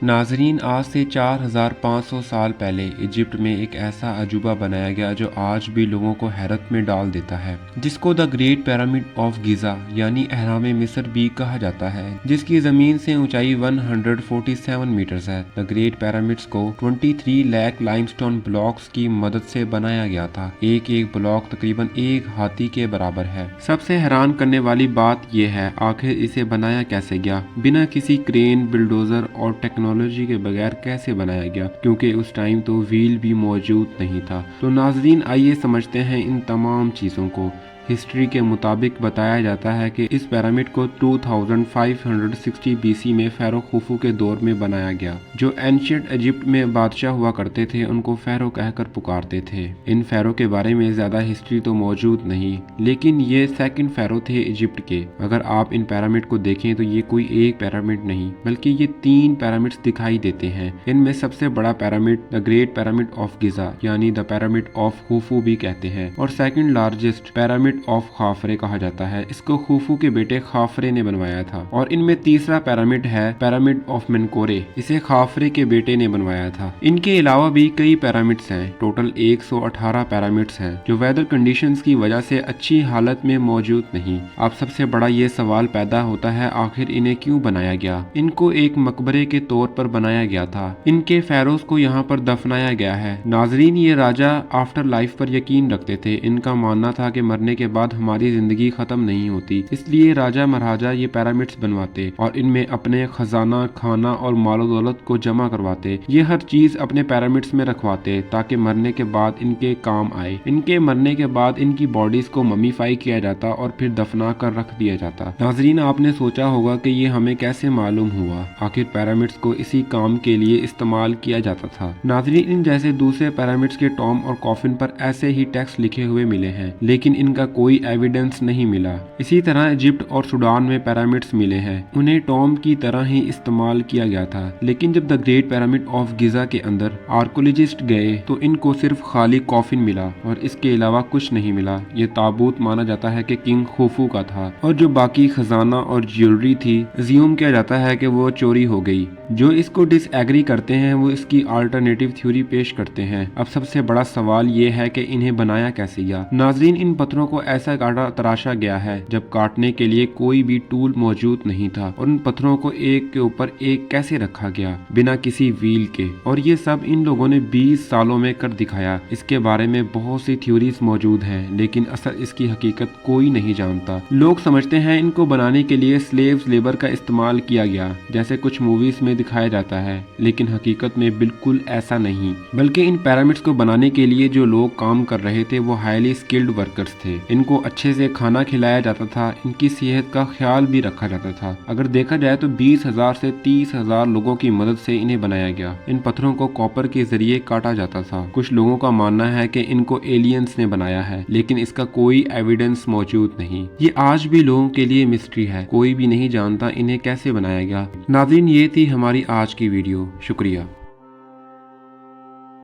नाजरीन, आज से 4500 साल पहले इजिप्ट में एक ऐसा अजूबा बनाया गया जो आज भी लोगों को हैरत में डाल देता है, जिसको the great pyramid of Giza यानी अहराम मिस्र भी कहा जाता है, जिसकी जमीन से ऊंचाई 147 मीटर्स है। द ग्रेट पिरामिड्स को 23 लाख लाइमस्टोन ब्लॉक्स की मदद से बनाया गया था। एक एक ब्लॉक तकरीबन एक हाथी के बराबर है। सबसे हैरान करने वाली बात यह है, आखिर इसे बनाया कैसे गया, बिना किसी क्रेन, बिल्डोजर और टेक्नोलॉजी के बगैर कैसे बनाया गया, क्योंकि उस टाइम तो व्हील भी मौजूद नहीं था। तो नाजरीन, आइए समझते हैं इन तमाम चीज़ों को। हिस्ट्री के मुताबिक बताया जाता है कि इस पिरामिड को 2560 बीसी में फ़ारो खुफू के दौर में बनाया गया। जो एंशिएंट इजिप्ट में बादशाह हुआ करते थे उनको फ़ारो कहकर पुकारते थे। इन फ़ारो के बारे में ज़्यादा हिस्ट्री तो मौजूद नहीं, लेकिन ये सेकंड फ़ारो थे इजिप्ट के। अगर आप इन पिरामिड को देखें तो ये कोई एक पिरामिड नहीं बल्कि ये 3 पिरामिड्स दिखाई देते हैं। इनमें सबसे बड़ा pyramid the great pyramid of Giza यानी द पिरामिड ऑफ खुफू भी कहते हैं, और second largest pyramid of Khafre कहा जाता है। इसको खुफू के बेटे खाफरे ने बनवाया था। और इनमें तीसरा पिरामिड है पिरामिड ऑफ मेनकोरे, इसे खाफरे के बेटे ने बनवाया था। इनके अलावा भी कई पिरामिड्स हैं। टोटल 118 पिरामिड्स हैं जो वेदर कंडीशंस की वजह से अच्छी हालत में मौजूद नहीं। अब सबसे बड़ा ये सवाल पैदा होता है, आखिर इन्हें क्यों बनाया गया। इनको एक मकबरे के तौर पर बनाया गया था। इनके फेरोज को यहाँ पर दफनाया गया है। नाजरीन, ये राजा आफ्टर लाइफ पर यकीन रखते थे। इनका मानना था कि मरने के बाद हमारी जिंदगी खत्म नहीं होती, इसलिए राजा महाराजा ये पिरामिड्स बनवाते और इनमें अपने खजाना, खाना और मालो दौलत को जमा करवाते। ये हर चीज अपने पिरामिड्स में रखवाते ताकि मरने के बाद इनके काम आए। इनके मरने के बाद इनकी बॉडीज को ममीफाई किया जाता और फिर दफना कर रख दिया जाता। नाजरीन, आपने सोचा होगा कि ये हमें कैसे मालूम हुआ। आखिर पिरामिड्स को इसी काम के लिए इस्तेमाल किया जाता था। नाजरीन, इन जैसे दूसरे पिरामिड्स के टॉम और कॉफिन पर ऐसे ही टेक्स्ट लिखे हुए मिले हैं, लेकिन इनका कोई एविडेंस नहीं मिला। इसी तरह इजिप्ट और सूडान में पिरामिड्स मिले हैं, उन्हें टॉम की तरह ही इस्तेमाल किया गया था। लेकिन जब द ग्रेट पिरामिड ऑफ गिजा के अंदर आर्कोलॉजिस्ट गए तो इनको सिर्फ खाली कॉफिन मिला और इसके अलावा कुछ नहीं मिला। ये ताबूत माना जाता है कि किंग खुफू का था, और जो बाकी खजाना और ज्वेलरी थी अज्यूम किया जाता है कि वो चोरी हो गई। जो इसको डिसएग्री करते हैं वो इसकी अल्टरनेटिव थ्योरी पेश करते हैं। अब सबसे बड़ा सवाल ये है कि इन्हें बनाया कैसे गया। नाजरीन, इन पत्थरों को ऐसा काटा तराशा गया है जब काटने के लिए कोई भी टूल मौजूद नहीं था, और इन पत्थरों को एक के ऊपर एक कैसे रखा गया बिना किसी व्हील के, और ये सब इन लोगों ने 20 सालों में कर दिखाया। इसके बारे में बहुत सी थ्योरीज मौजूद हैं, लेकिन असल इसकी हकीकत कोई नहीं जानता। लोग समझते हैं इनको बनाने के लिए स्लेव्स लेबर का इस्तेमाल किया गया, जैसे कुछ मूवीज में दिखाया जाता है, लेकिन हकीकत में बिल्कुल ऐसा नहीं। बल्कि इन पिरामिड्स को बनाने के लिए जो लोग काम कर रहे थे वो हाईली स्किल्ड वर्कर्स थे। इनको अच्छे से खाना खिलाया जाता था, इनकी सेहत का ख्याल भी रखा जाता था। अगर देखा जाए तो 20,000 से 30,000 लोगों की मदद से इन्हें बनाया गया। इन पत्थरों को कॉपर के जरिए काटा जाता था। कुछ लोगों का मानना है कि इनको एलियंस ने बनाया है, लेकिन इसका कोई एविडेंस मौजूद नहीं। ये आज भी लोगों के लिए मिस्ट्री है, कोई भी नहीं जानता इन्हें कैसे बनाया गया। नाज़रीन, ये थी हमारी आज की वीडियो। शुक्रिया।